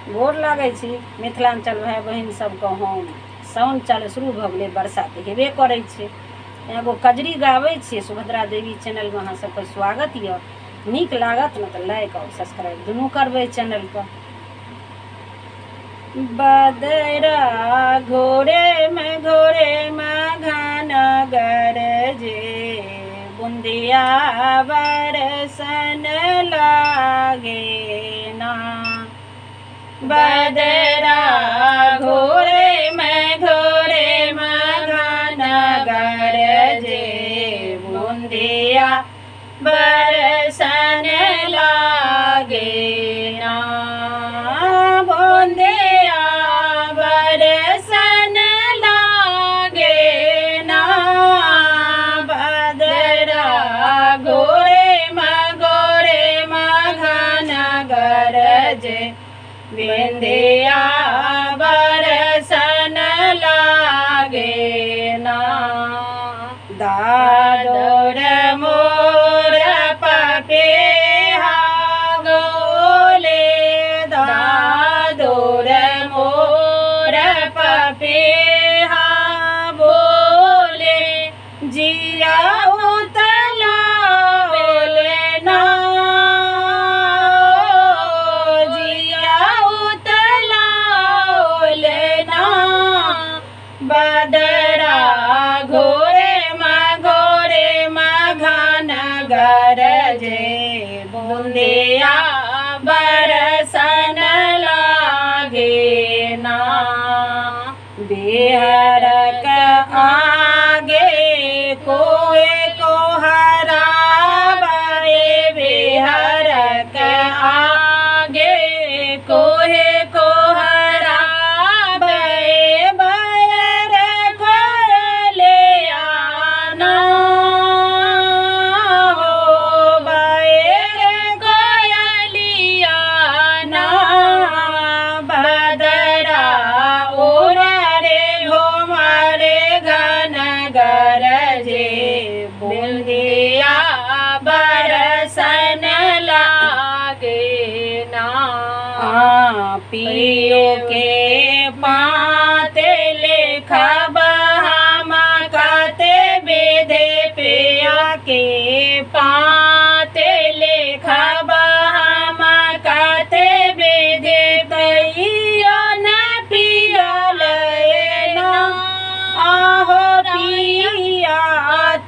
गोर लागै छी मिथिलांचल भाई बहिन सबके। हम साउन चल शुरू भऽ गेलै, बरसात हेबे करै छै। एगो कजरी गाबै छियै सुभद्रा देवी चैनलमे। अहाँ सबके स्वागत यऽ। नीक लागत ने तऽ लाइक और सब्सक्राइब दुनू करबै चैनलके। बदरा घोरे में घन गरजे, बुंदिया बरसन लागे ना। बदरा घोरे में घन गरजे, बुंदिया बरसन लागे ना। बुंदिया बरसन लागे ना। बदरा घोरे में घन गरजे, बिंदिया बरसन लागे ना। दादोर मोर पपीहा गोले, दादोर मोर पपीहा बोले, जिया उतला बोले ना। जिया उतला बोले ना। बदरा घोरे में घन गरजे, बुंदिया बरसन लागे ना। बिहरक आगे कोई को हरावे, बिहरक आगे कोई को हरावे, बैर घर ले आना हो, बैर घर लिया ना। बदरा उड़े घुमरे घन गरजे, बुंदिया बरसन लागे ना। पियो के पाते लेखब हम कते विधि, पिया के पाते लेखब हम कते विधि, तैयो न पियल ना। आहो पिया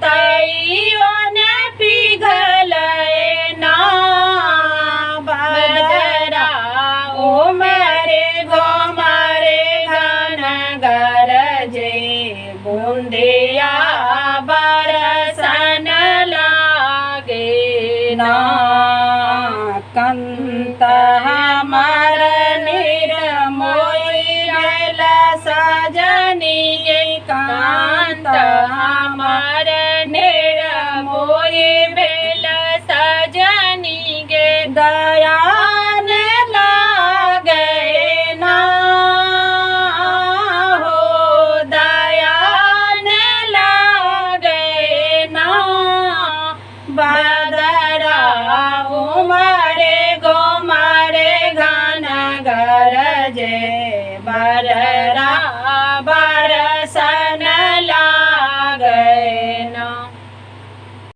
तैयो न पिघल ना। बदरा उमरे घन गरजे, बुंदिया बरसन लागे ना। कंत हमर निर्मोही भेल सजनी गे, कांत हमर निर्मोही भेल सजनी गे। दया